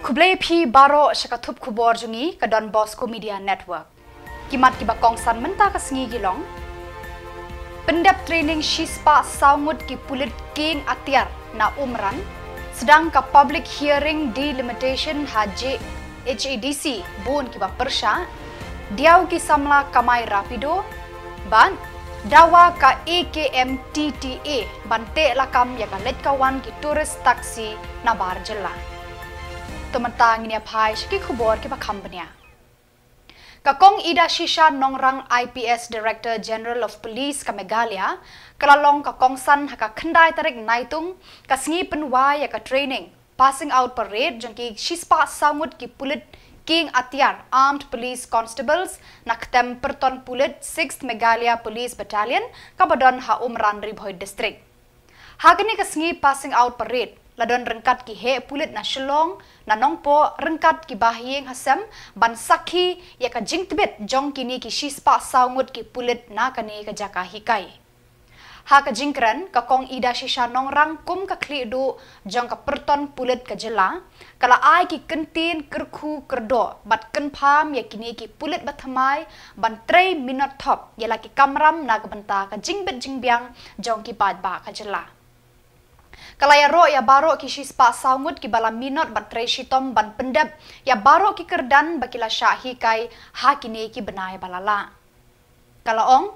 Kublai P Baro Shakatup Kubor Jungi ke Don Bosco Media Network. Kimat kiba kongsan menta ke sengi gilong. Pendap training Shispa Saumud ki pulit king atiar na umran. Sedang ke public hearing delimitation HADC bun kiba persya. Diau ki samla kamai rapido. Ban dawa ka AKM TTA bante lakam ya ka let kawan ki turis taksi na barjela. Tementang ini apa shiki kubor ki company. Kakong Ida Shisha Nongrang IPS Director General of Police ka Meghalaya kalalong kakong san haka kendai tarik naitung kasngi penwai ya ka training passing out parade jangki Shispa Samud ki pulit King Atiar Armed Police Constables naktem perton pulit 6th Meghalaya Police Battalion kabadon ha umran Ribhoy District. Hagani kasngi passing out parade ladon rengkat ki he pulit na Shillong na nongpo rengkat ki bahiyeng hasem ban sakhi ya ka jingtbet jong kini ki Shispa Saumud ki pulit na kani ka jaka hikai. Ha ka jingkran ka kong Ida Shisha Nongrang kum ka klidu jong ka perton pulit ka jela kala ai ki kentin kerku kerdo bat kenpam ya kini ki pulit bathamai ban 3 minute top ya la ki kamram na ka benta ka jingbet jingbiang jong ki bad ba ka jela. Kalaya ro ya baro ki Shispa Saumud ki bala minot bat shitom ban pendep ya baro ki kerdan bakila syahi kai hakini ki benai balala. Kalaong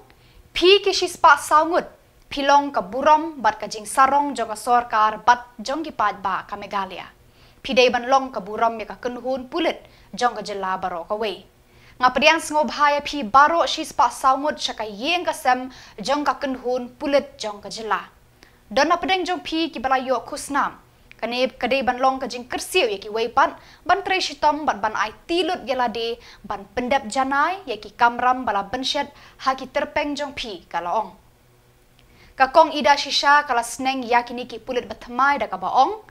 pi ki Shispa Saumud pilong ka burom bat ka jing sarong jong ka sorkar bat jong ki pad ba ka Meghalaya. Pidai ban long ka burom ya ka kenhun pulit jong ka jela baro ka wei. Nga pediang sengob haya pi baro Shispa Saumud syaka yeng ka sem jong ka kenhun pulit jong ka jela. Dan apa deng jong pi ki balayo kusnam. Kanib kadai ban long ka jing kersiu ya ki weipan ban shitom ban ai tilut gelade ban pendap janai ya ki kamram bala benshet ha ki terpeng jong pi kalaong. Kakong Ida Shisha kala sneng yakini ki pulit bathamai da ka baong.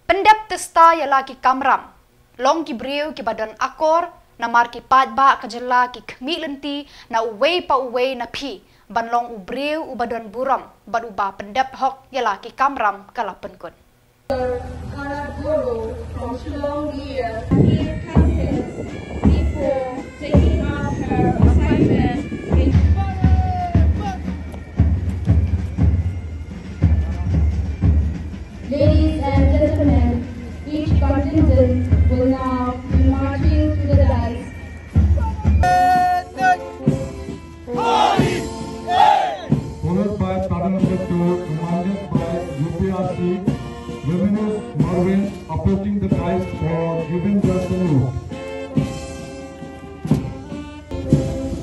Pendap testa ya la ki kamram. Long ki briu ki badan akor na mar ki padba ka jela ki khmi lenti na uwei pa uwei na pi. Banlong ubriu ubadon buram baduba pendap hok yala ki kamram kala penkun. Guru from Shillong here campus before taking up her assignment in Ladies and gentlemen, each contingent will now be marching to the dais. Followed by Pattern number 2, commanded by UPRC, Luminous Marvin approaching the dice for giving the salute.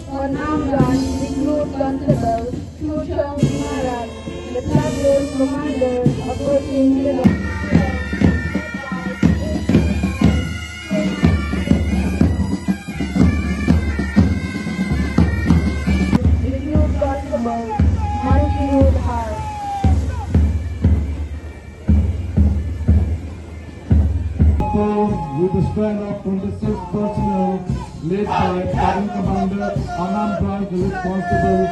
On arm run, recruit constable Chuchong Maharaj, the platoon commander approaching the recruit constable Mankinud Har. With a strand of 26 personnel led by Pattern Commander Anam Branch Village Constable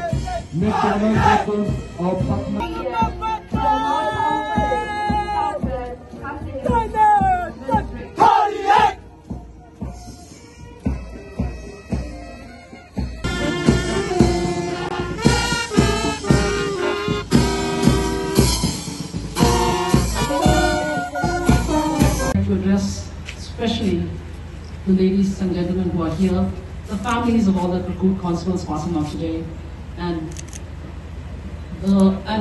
McDonald Joseph of Patna. To address especially the ladies and gentlemen who are here, the families of all the recruit constables passing out today, and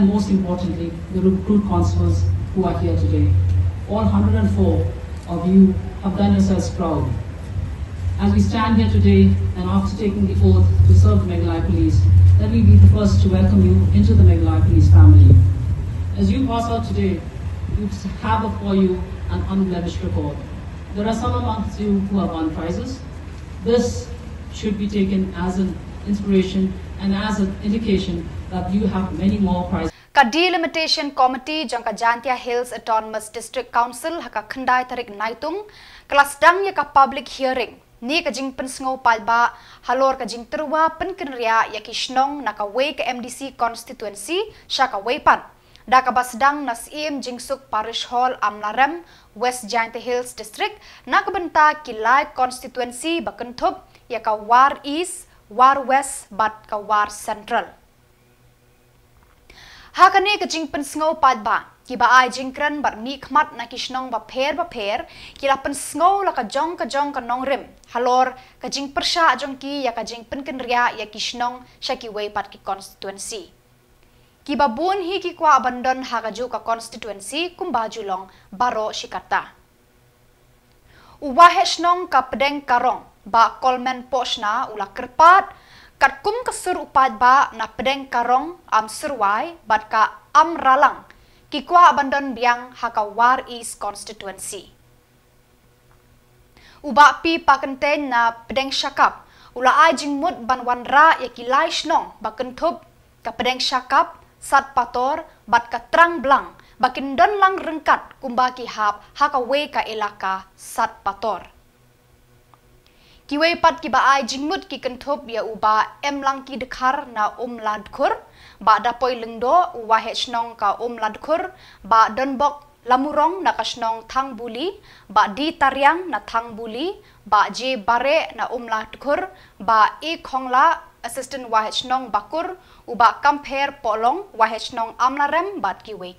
most importantly, the recruit constables who are here today. All 104 of you have done yourselves proud. As we stand here today, and after taking the oath to serve the Meghalaya Police, let me be the first to welcome you into the Meghalaya Police family. As you pass out today, you have before you an unblemished record. There are some amongst you who have won prizes. This should be taken as an inspiration and as an indication that you have many more prizes. Ka delimitation committee jang ka Jantia Hills Autonomous District Council haka kendai tarik naitung kelas dang ya ka public hearing ni ka jing pensngo palba halor ka jing terwa penkenria ya ki shnong na ka wei ka MDC constituency sya ka weipan da ka basdang na sim jingsuk parish hall Amlarem West Giant Hills district na ka benta kilai constituency bakenthup ya ka War East War West bat ka War Central hakani ka jingpen sngo padba kiba ai jingkran bar ni khmat na kisnong ba pher kila pen sngo la ka jong ka nong rim halor ka jing persha jong ki ya ka jingpen ken ria ya kisnong shaki wei pat ki constituency kiba bun hi ki kwa abandon hagaju ka constituency kumbajulong baro shikata uwahe snong ka pedeng karong ba kolmen posna ula kerpat kat kum kesur upad ba na pedeng karong am serwai bat ka am ralang kikwa abandon biang haka War East constituency uba pi pakenten na pedeng syakap ula ai jingmut banwan ra ya kilai snong bakenthup ka pedeng syakap sat pator bat ka trang blang bakin don lang rengkat kumbaki hap haka we ka elaka sat pator kiwe pat kiba ai jingmut ki kenthup ya uba em lang ki dekhar na ladkhur ba da poi lengdo wahe snong ka ladkhur ba donbok lamurong na kasnong thang buli ba di taryang na thang buli ba je bare na ladkhur ba e khongla assistant wahe snong bakur uba compare polong wahe snong Amlarem bat kiwe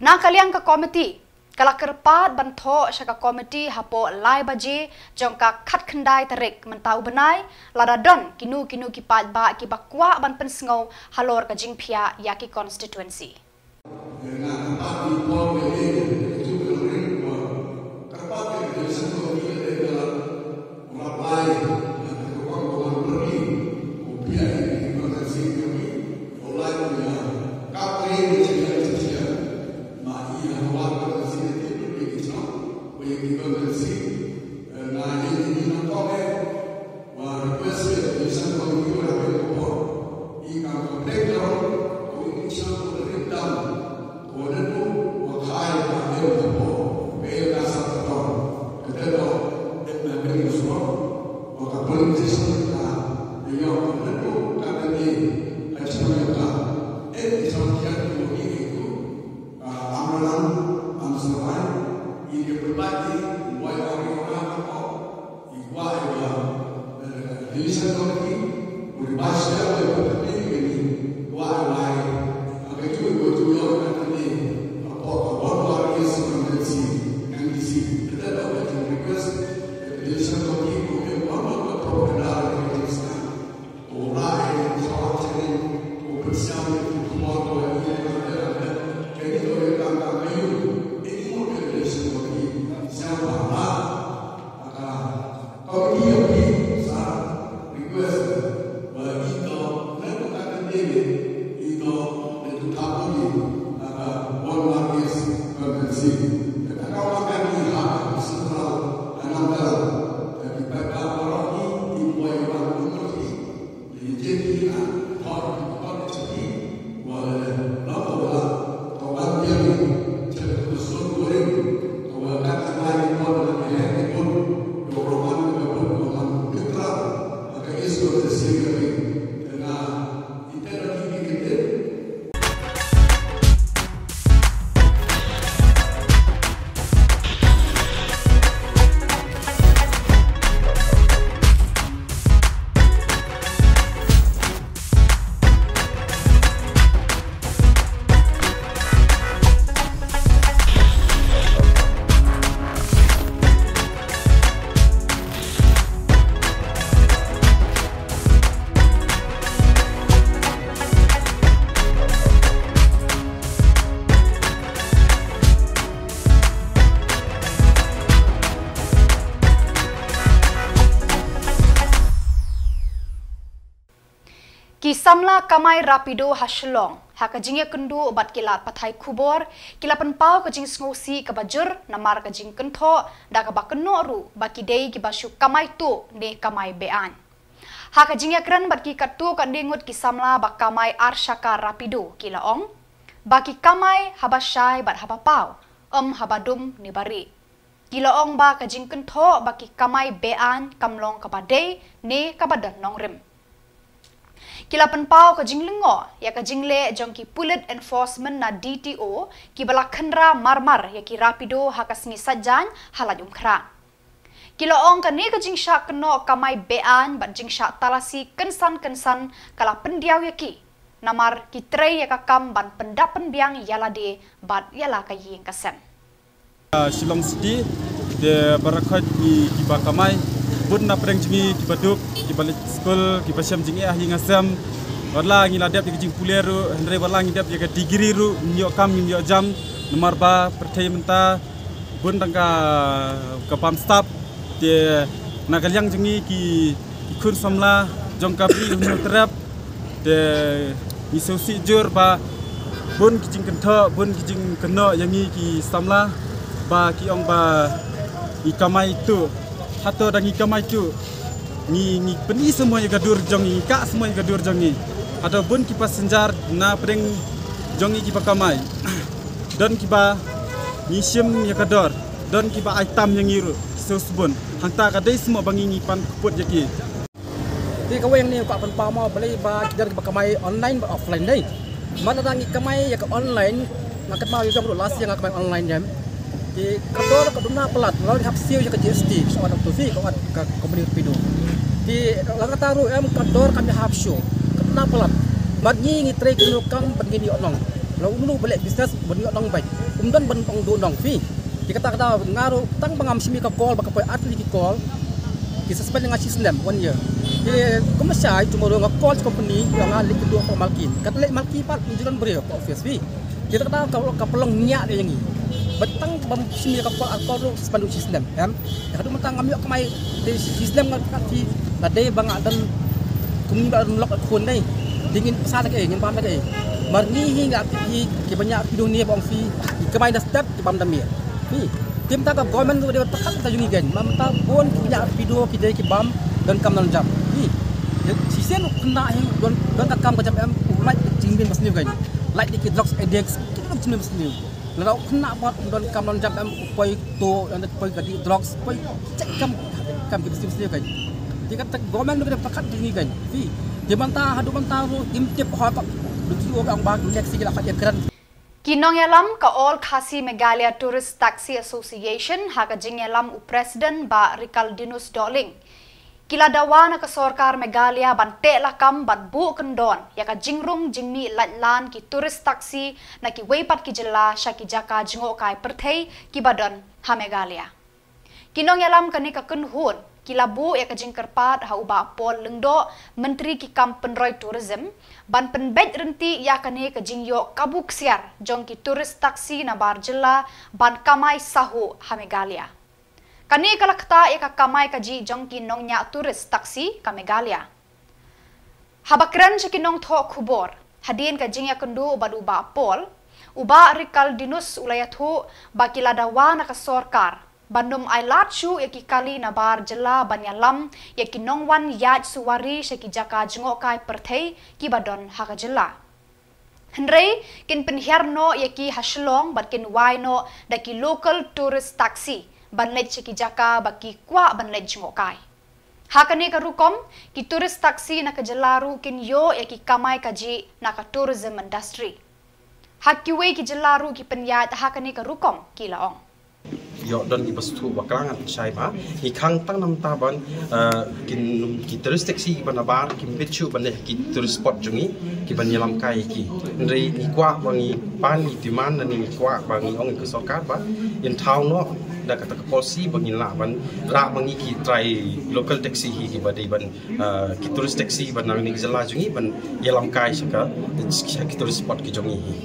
na kaliang ka committee kala kerpat bantho syaka komiti hapo lai baji jongka khat khandai tarik mentau benai lada don kinu kipat ba ki bakwa ban pensngau halor ka jingphia yaki constituency Kisamla kamai rapido haslong haka jingya kendu obat kilat pathai kubor kilapan pau kajing sngosi kabajur namar kajing kentho da ka bakeno ru baki dei ki basu kamai tu ne kamai bean haka jingya kran bat ki katu kandengut kisamla bak kamai arshaka rapido kilaong baki kamai habashai bat habapau habadum ni bari kilaong ba kajing kentho baki kamai bean kamlong kabadei ne kabadan nongrim Kila penpau ke jinglengo ya ke jingle jong ki pulit enforcement na DTO ki bala khendra marmar ya ki rapido hakasngi sajan halajum khra. Kila ong ke ni ke jingsha keno kamai bean ban jingsha talasi kensan kala pendiau ya ki namar ki trei ya kakam ban pendapen biang yala de bat yala ka ying kasem. Shillong City de barakat ki bakamai bun na preng jingi ki baduk ki balik school ki basiam jingi ah ngasam wala ngi ladap ki jing puleru hendre wala ngi dap ya digiri ru nyok kam nyok jam nomor ba percaya menta bun tangka kapam staff de nagalyang jingi ki kun samla jong kabri unu terap de isosi jur ba bun ki jing kentho bun ki jing keno yangi ki samla ba ki ong ba ikamai tu hato dan ikamai tu ni peni semua yang gadur jongi ka semua yang gadur jongi ada bun kipas senjar na preng jongi kipa kamai dan kiba ni sim yang gadur dan kiba item yang iru sesbun hangta kadai semua bangi pan kuput jaki di kaweng ni ka penpa mau beli ba kider kipa kamai online ba offline dai mana dangi kamai ya ka online ngakat mau juga perlu last yang kamai online jam di kador kaduna pelat lalu hap siu ke GST soal tu fi kau ke company Rapido di langkah taruh kador kami hap show kaduna pelat bagi ngi trade kenu kam bagi ni onong lalu unu balik bisnes bagi onong baik kemudian bentong do onong fi di kata ngaruh tang pangam simi ka call baka poi atli ki call ki suspend dengan sistem 1 year di komersial cuma do call company yang alik kedua ko malkin kata lek malki pat injuran beri ko office fi kita kata kalau kapelong nyak dia yangi betang bam simi ka call alcohol suspend sistem ya kadu mentang ambil kamai di sistem ngati ladai bang dan kumi ba lock akun dai dingin pasal ke ingin pam ke marni hingga ki banyak video ni bang fi kamai dah step ki bam damir fi tim ta ka government tu dia tekan ta jungi gan mamta bon banyak video ki dai ki bam dan kam nan jam fi sisen kena hing don ka kam ka jam like jingbin pasni gan like di drugs addicts kita jingbin pasni lalu kena buat don kam non jam poi to dan poi gadi drugs poi cek kam kita mesti kan dia kata government tu dia pakat ni kan fi dia mantah hadu mantah imtip ha kok duki orang bag next sila kat keren Kinong yalam ka All Khasi Meghalaya Tourist Taxi Association haka jing yalam u president ba Ricaldinus Doling kila dawana ka sorkar Meghalaya ban te lakam ban bu kendon ya ka jingrung jingmi latlan ki tourist taxi na ki weipat ki jela shaki jaka jingo kai perthei ki badan ha Meghalaya kinong yalam kani ka kunhun kila bu ya ka jingkerpat ha uba pol lengdo menteri ki kampenroi tourism ban penbet renti ya kani ka jingyo kabuk siar jong ki tourist taxi na bar jela ban kamai sahu ha Meghalaya kani kalakta ya ka kamai kaji jongki nongnya turis taksi ka Meghalaya. Habakran sa kinong tho khubor, hadin ka jingya kundu badu ba pol, uba Ricaldinus ulayathu bakila dawa na ka sorkar, bandum ay latsu ya ki kali na bar jela banyalam ya ki nongwan yaj suwari sa ki jaka jingo kai perthei ki badon haka jela. Henry kin penhiarno ya ki haslong bat kin waino da ki local tourist taxi banlej ki jaka baki kwa banlej ngokai hakane ka rukom ki tourist taxi na ka jelaru kin yo ya ki kamai kaji na ka tourism industry hakiwe ki jelaru ki penyat hakane ka rukom ki laong yo don di bastu bakrangan sai ba hi khang tang nam ta ban ki tourist taxi ban bar ki bichu ban ki tourist spot jungi ki ban yelam kai ki rei ni kwa bangi pan ni timan ni kwa bangi ong ke sarkar ba in town no da kata policy bangi la ban ra bangi ki try local taxi hi ki badai ban ki tourist taxi ban ni jala jungi ban yelam kai saka ki tourist spot ki jungi hi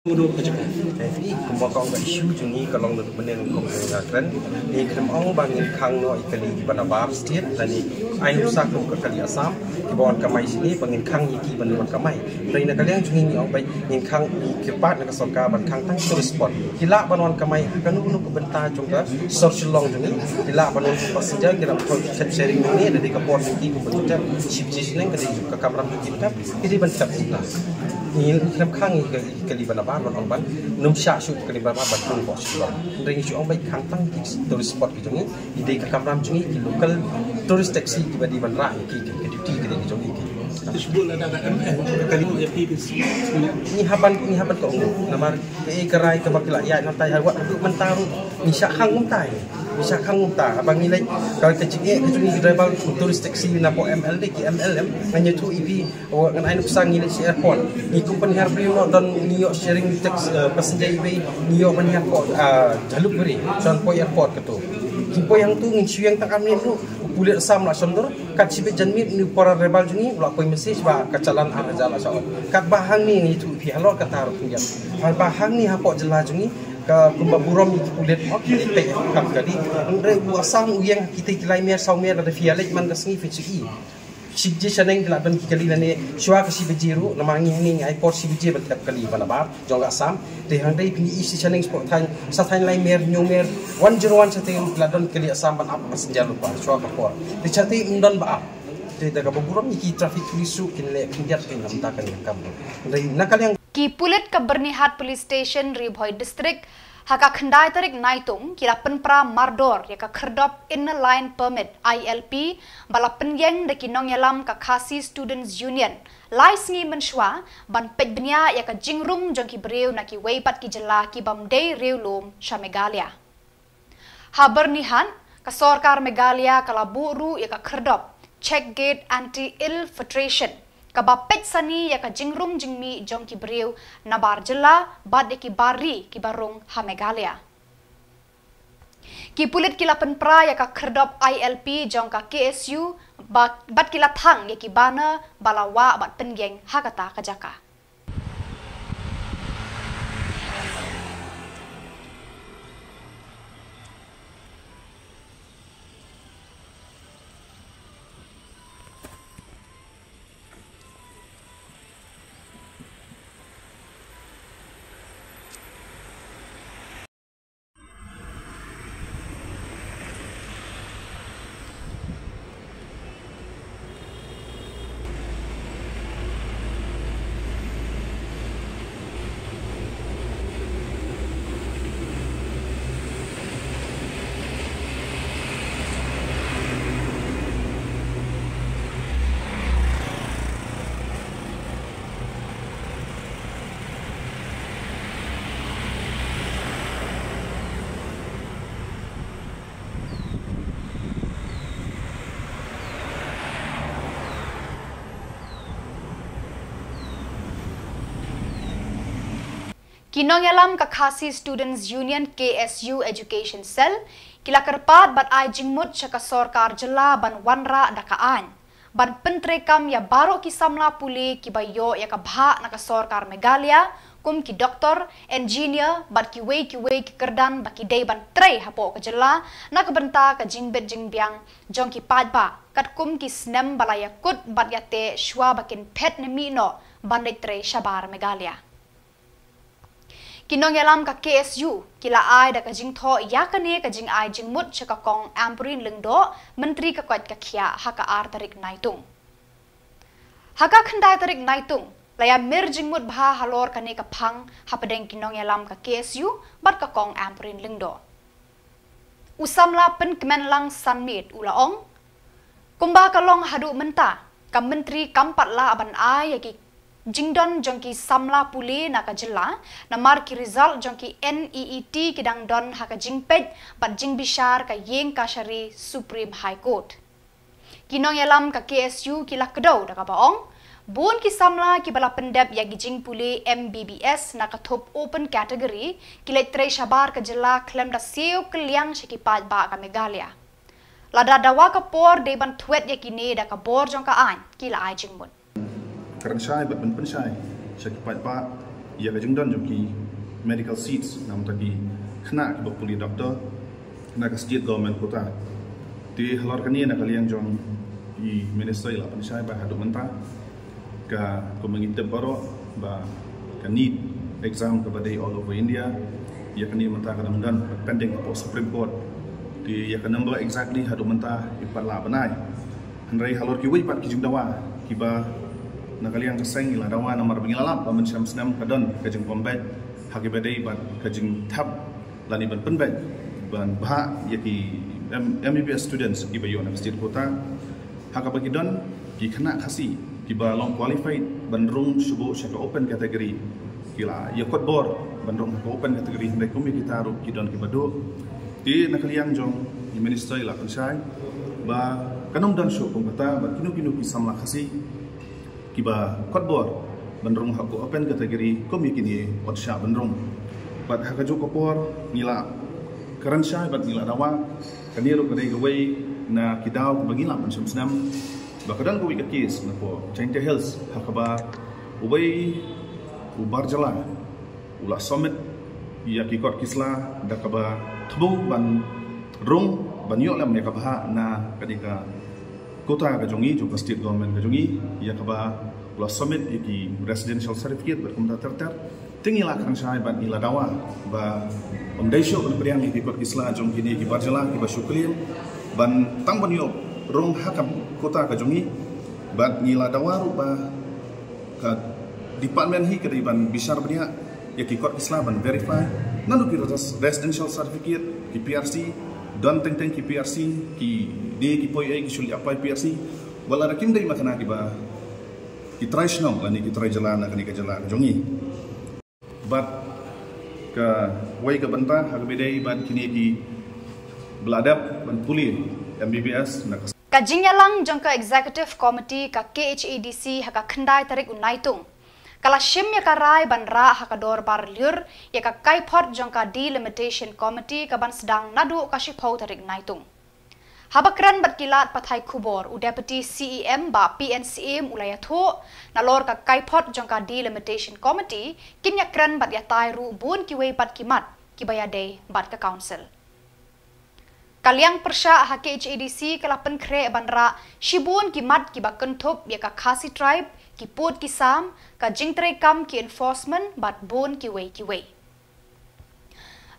Mudah kerja. Jadi, kembang isu jungi kalau untuk menang kongsian ni kemau bangin kang no ikali di Banabar State dan ni ayu sakum ke kali Assam di bawah kamai sini bangin kang iki bawah kamai. Dari nak kalian jungi ni orang baik ingin kang kepat nak sorka ban kang tang tourist spot. Hilak bawah kamai kanu unu kebentar juga social long jungi. Hilak bawah passenger kira chat sharing ni dari kapor iki kebentar ship sini ke kamera kita jadi bentar kita. Ini kang ikali Banabar ban orang ban num syak syuk kali Banabar ban pun bos juga. Dari syuk orang baik kang tang tourist spot gitu ni. Ide ke kamera jungi local tourist taxi di ban rak ki duty ke jungi. disebut ada ML kali yang ni haban ko namar kerai ke bakila ya nantai hawat duk mentaru ni syahang umtai abang nilai kalau kecik kecuni driver turis taksi na po MLD ki MLM hanya tu EP ngan ainu sang ni si airport ni company harbi no dan New York sharing tax passenger EP New York man airport jaluk beri son po airport ketu kipo yang tu ngisu yang tak kami tu kulit sam la sondor kat sibe janmit ni para rebel jungi ula poi message ba kacalan arjala sa kat bahang ni itu pi halor kata ro pinjam bahang ni hapo jela jungi ka kumba burom ni kulit ok pe kap kadi andre wasang uyang kita kilai mer sau mer ada fiale man kasngi fichi sibje saneng la ban kali lane shwa ka sibjiru namangi ni ai port sibje bat kali bala ba jonga sam te hang dai pingi isi saneng sport than sa than lai mer nyu mer 101 sa te la don kali asam ban ap passenger lupa shwa ka por te chati undon ba ap te daga burom ni ki traffic police kinle pinjat pe nam ta kan kam dai nakal yang ki pulit ka Bernihat Police Station Ribhoi District haka khandai tarik naitung kira penpra mardor ya ka kherdop inner line permit ILP bala penyeng de kinong yalam ka Khasi Students Union laisngi menshwa ban pejbnya ya ka jingrum jong ki breu na ki weipat ki jela ki bamdei reulum sha Meghalaya ha Bernihan ka sarkar Meghalaya kala buru ya ka kherdop check gate anti infiltration kabapet sani ya ka jingrum jingmi jong ki breu nabar jela bad ki bari ki barung ha Meghalaya ki pulit kilapan pra ya ka kherdop ILP jong ka KSU bat kila thang ya ki bana balawa bat penggeng ha kata kajaka Kinong yalam ka Khasi Students Union KSU Education Cell kila kerpat bat ai jingmut syaka sarkar jela ban wanra dakaan ban pentrekam ya baro ki samla puli ki bayo ya ka bha na ka sarkar Meghalaya kum ki doktor engineer bat ki wei ki kerdan baki dei ban trei hapo ka jela na ka benta ka jingbet jingbiang jong ki padba kat kum ki snem balaya kut bat ya te shwa bakin pet ne mi no ban dei trei shabar Meghalaya Kinong yalam ka KSU kila ai da ka jing tho ya ka ne ka jing ai jing mut chaka kong Ampurin Lengdo menteri ka kwat ka khia haka ar tarik naitung haka khandai tarik naitung laya mir jing mut bha halor ka ne ka phang hapadeng kinong yalam ka KSU bat ka kong Ampurin Lengdo usamla pen kemen lang sanmit ulaong kumba ka long hadu menta ka menteri kampat la aban ai ya ki Jingdon jongki samla puli naka jela namar ki result jongki NEET kidang don haka jingpet bat jingbishar ka yeng kashari Supreme High Court kinong yalam ka KSU kila kedau daka baong bun ki samla ki bala pendep ya jing puli MBBS naka thop open category kile tre shabar ka jela klem da seo kliang shiki pat ba ka Meghalaya lada dawa ka por de ban thwet ya kine daka bor jongka an kila ai jingmut Karang syai bat pen syai syaki pat pa ia ka jingdon jomki medical seats nam tagi khna ki bokuli doktor khna ka state government kota ti halor kani na kalian jong i minister ila pen syai ba hadu menta ka ko mengintip baro ba ka need exam ka badai all over India ia kani menta ka dan pending po Supreme Court ti ia ka number exactly hadu menta ipat la banai hanrai halor ki wi pat ki jingdawa ki ba nakaliang keseng ila dawa nomor pengilalap pamen syam senam kadon kajeng pombet haki badai ban kajeng tab lani ban penbet ban bah yaki MBBS students ibayo na state kota haka bagi don ki kena khasi kiba long qualified bandrung subuh syaka open category kila ya kot bor bandrung ke open category ndai kumi kita ru kidon kibado ti nakaliang jong di minister ila pensai ba kanong dan syu kata ba kinu kisam la khasi kiba kot bor bandrung hakku open category kumi kini watsha bandrung bat hakajo kopor nila karan syai bat nila dawa kaniru kadai gawai na kidaw bagila pensam senam bakadang ko ikakis na po Changte Hills hakaba ubay ubar jala ula summit ya kikot kisla dakaba thbu ban rung ban yo lam yakaba na kadika kota kajongi jo state government kajongi ya kaba ula summit iki residential certificate berkumda terter tingila kan syai ban ila dawa ba omdaisyo kan priang ikot kisla jong kini kibar jala kiba syuklin ban tang ban yo rong hakam kota kajongi bat ngila dawaru ba ka department hi kadiban bisar bania ya ki kot islaman verify nanu ki residential certificate ki PRC don teng ki PRC ki de ki poi ai ki suli apply PRC wala rakim dai makana ki ba ki try snom lani ki try jalan kani ka jalan kajongi bat ka wai ka banta hagbedai ban kini ki beladab ban puli MBBS nak Kajingyalang jangka executive committee ka KHADC haka kendai tarik unaitung. Kala shim ya karai ban ra haka dor bar liur ya ka kaipot jangka delimitation committee ka ban sedang nadu ka shipau tarik naitung. Habakran berkilat pathai kubor u deputy CEM ba PNCM ulayatho nalor ka kaipot jangka delimitation committee kinyakran bat ya tairu bun kiwei bat kimat kibayade bat ka council. Kaliang persya hake HADC kalapan kre bandra shibun kimat ki bakentup ya ka khasi tribe ki put ki sam ka jingtre kam ki enforcement bat bun ki wei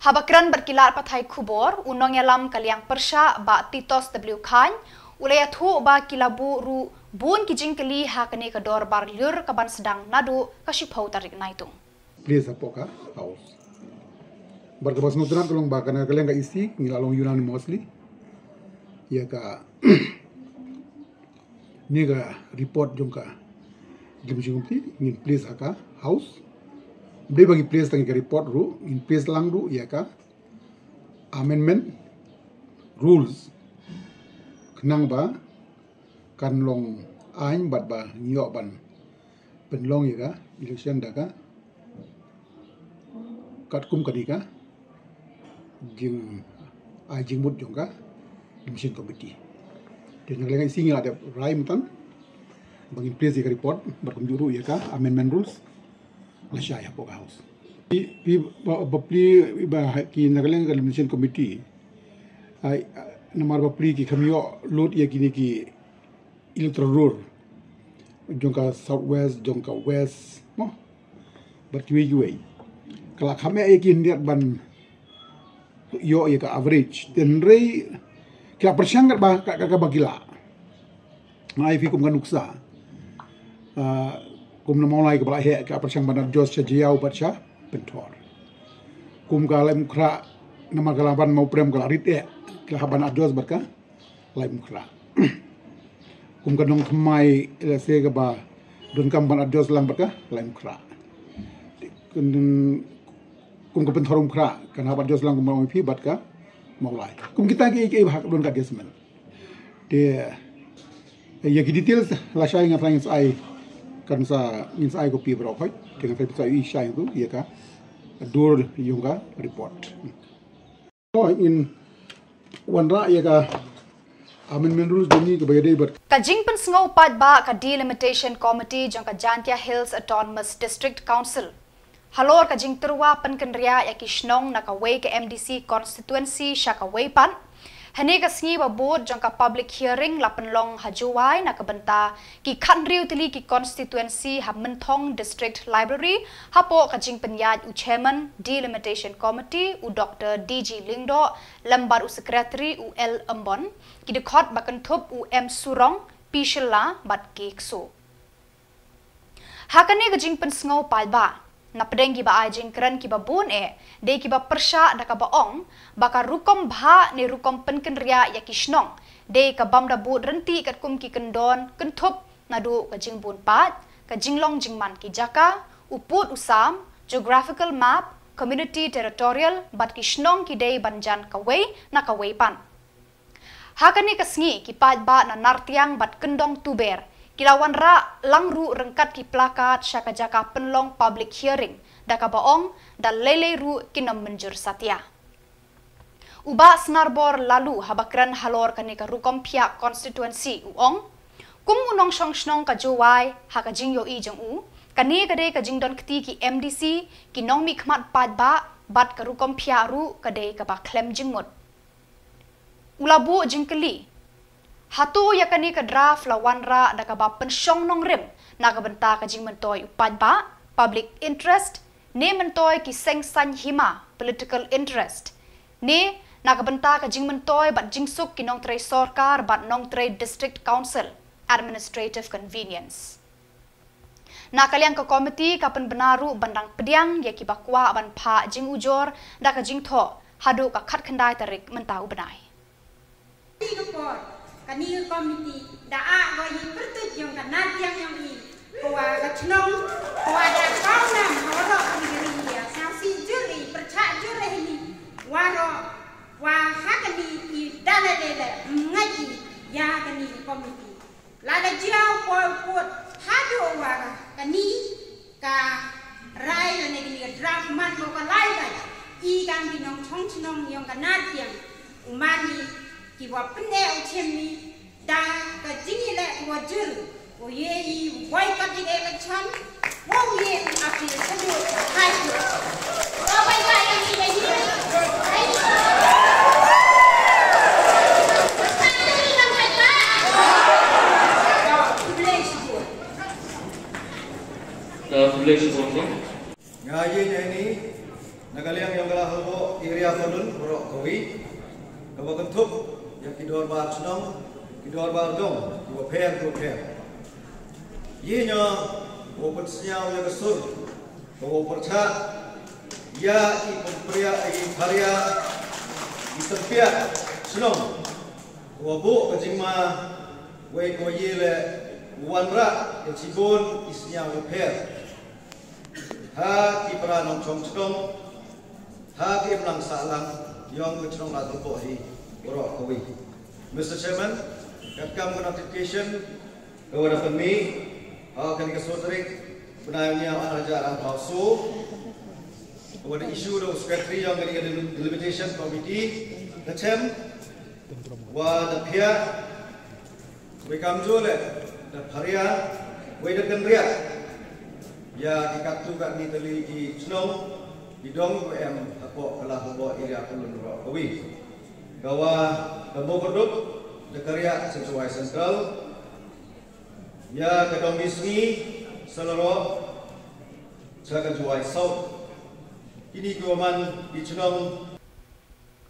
habakran berkilar pathai kubor unong yalam kaliang persya ba Titos W Khan ulayathu ba kilabu ru bun ki jingkeli hakane ka dor bar lur ka ban sedang nadu ka shipau tarik naitung please apoka house berkebas nutran tolong bakana kalian ka isi ngilalong unanimously ya ka nega report jongka gimjungti ngin please aka house be bagi please tangi ka report ru in please lang ru ya ka amendment rules kenang ba kan long ain bat ba nyo ban penlong ya ka election da ka kat kum kadika jing jing mut jongka mission committee dan yang lain singi ada raim tan bangin place ka report berkum juru ya ka amendment rules la syaya po house pi bapli ba ki nagalang ka mission committee ai namar bapli ki khamyo load ya kini ki electoral road jongka southwest jongka west mo berkiwi juai kalau kami yakin dia ban yo ya ka average dan rei kira persangkat ba ka bagila ngai fi kum kanuksa kum na mulai ka bala he ka persang ban jos cha jiau bacha pentor kum ka lem kra nama galaban mau prem ka rit e ka ban adjos barka lem kra kum ka dong kmai se ka ba don kam ban adjos lang barka lem kra kum ka pentorum kra kan habat jos lang mau pi bat ka maulai kum kita ke hak don ka desmen de ya ki details la shai nga thanks ai kan sa ins ai ko pi bro khoi dengan fa bisa i shai tu ya ka dur yunga report so in wanra ya ka amendment rules deni ke bagade bat Kajing pensengau pat ba ka delimitation committee jangka Jantia Hills Autonomous District Council halor kajing terwa penkendria ya kishnong na kaway ke MDC constituency sya kaway pan. Hani kasngi babud jangka public hearing la penlong hajuwai na kabenta ki khandriu tili ki constituency ha mentong district library hapo kajing penyaj u chairman delimitation committee u Dr. DG Lingdo lembar u secretary u L Ambon ki dekhot bakentup u M Surong Pishla bat kekso. Hakane kajing pensengau palba na pedeng ki ba ajing keren ki ba bun de ki ba persya da ka ba ong baka rukom bha ne rukom penkenria ya kishnong de ka bam da bu renti kat kum ki kendon kentup nadu ka jing bun pat, ka jinglong jingman ki jaka, uput usam, geographical map, community territorial, bat ki shnong ki day banjan kaway na kaway pan. Hakani kasngi ki pat ba na nartiang bat kendong tuber, kilawan ra langru rengkat ki plakat syaka jaka penlong public hearing, daka baong dan lele ru kinam menjur satya. Uba senarbor lalu habakran halor kani ka rukom pihak konstituensi uong, kum unong syong shnong ka jowai haka jing yo i jeng u, kani kade ka jing don keti ki MDC ki nong mi khmat pat ba bat ka rukom pihak ru kade ka ba klem jingmut. Ulabu jingkeli, hatu ya kani ka draft lawan ra daka ba pensyong nong rim na ka benta ka jing mentoy upat ba public interest ne mentoy ki seng san hima political interest ne na ka benta ka jing mentoy bat jingsuk ki nong tray sorkar bat nong tray district council administrative convenience. Na kalian ke komiti kapan benaru bandang pediang ya ki bakwa ban pa jing ujor da ka jing tho hadu ka khat khandai tarik mentau benai. Kani komiti daa goyi pertujung kanat yang i kuwa kacnong kuwa da kaunam horo kiri ya sanksi juri percak juri ini waro wa hakani i dalalele ngaji ya kani komiti lada jiau put hadu wa kani ka rai la negini draft man ko ka lai bai i kan binong chong chnong yang kanat yang umani kiwa pene uchemi da ka jingi le wajur o ye I wai ka di election wo ye api sadu hai ko bai ga yang ni ye hai ngaji ini nagaliang yang galah hobo area kodun borok kowi kabo kentup yang kidor bar senong kidor bar dong dua pair ye nya wo persiau ya kesur wo perca ya I pria I karya I terpia senong wo bu kejingma we ko ye le wanra ya cibun isnya wo pair ha ki pra nong chong chong ha ki mlang salang yong kecong la tupo hi borok kawi. Mr. Chairman, kakam con application kepada kami kami kesutrik benarnya ajar palsu kepada isu do secretary yang dari delimitation committee kecem wa da pia we kamjole da pharia we da kendria ya dikatu kat ni teli di snow di dong ko em apo kalah bo area kulun borok kawi gawa kabo produk dekarya sesuai sentral ya kedong bisni seluruh jaga juai south ini kuaman di Cunong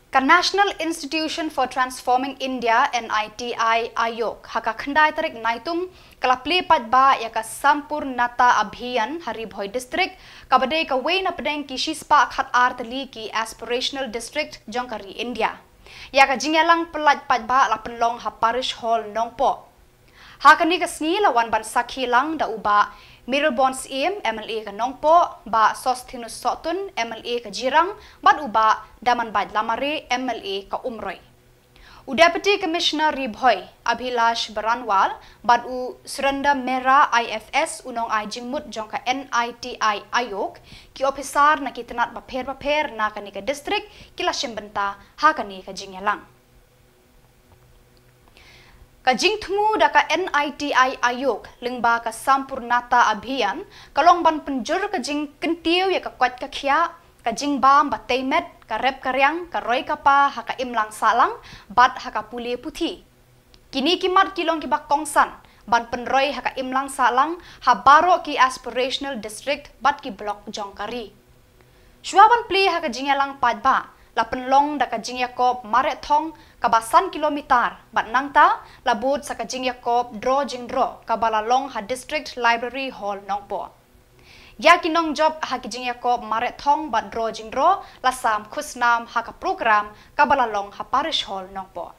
Ka National Institution for Transforming India NITI Ayog haka khandai tarik naitung kalapli patba ya ka Sampurnata Abhiyan Haribhoi District kabadai ka way na pedeng ki shispa khat artali ki aspirational district Jongkari India ya ka jingalang pelat patba la penlong ha parish hall nongpo hakani ka sngi lawan ban sakhi lang da uba Mirabons im MLA ka nongpo ba Sostinus Sotun MLA ka Jirang bat uba Daman Bad Lamare MLA ka Umroy. U Deputy Commissioner Ribhoi Abhilash Baranwal bat u Suranda Mera IFS unong ay jingmut jong ka NITI Ayog ki officer na kitanat paper na kani ka district kila simbenta ha kani ka jingyalang. Kajing temu da ka NITI Ayog lingba ka Sampurnata Abhiyan kalong ban penjur kajing kentiu ya ka kwat ka khia kajing bam batay met ka rep karyang ka roy kapa haka imlang salang bat haka puli puthi kini kimat kilong kibak kongsan ban penroy haka imlang salang habaro ki aspirational district bat ki blok Jongkari Shwaban pli haka jingalang padba la penlong da ka jing Yakob Mare Thong kabasan kilometer bat nangta labut sa ka jing Yakob dro kabalalong ha district library hall nongpo ya kinong job ha ki jing Yakob Mare Thong bat dro la sam khusnam ha ka program kabalalong ha parish hall nongpo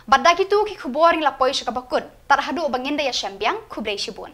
Badaki tu ki kubor ing lapoi shakabakun tar hadu bangin daya syambiang kubrei shibun.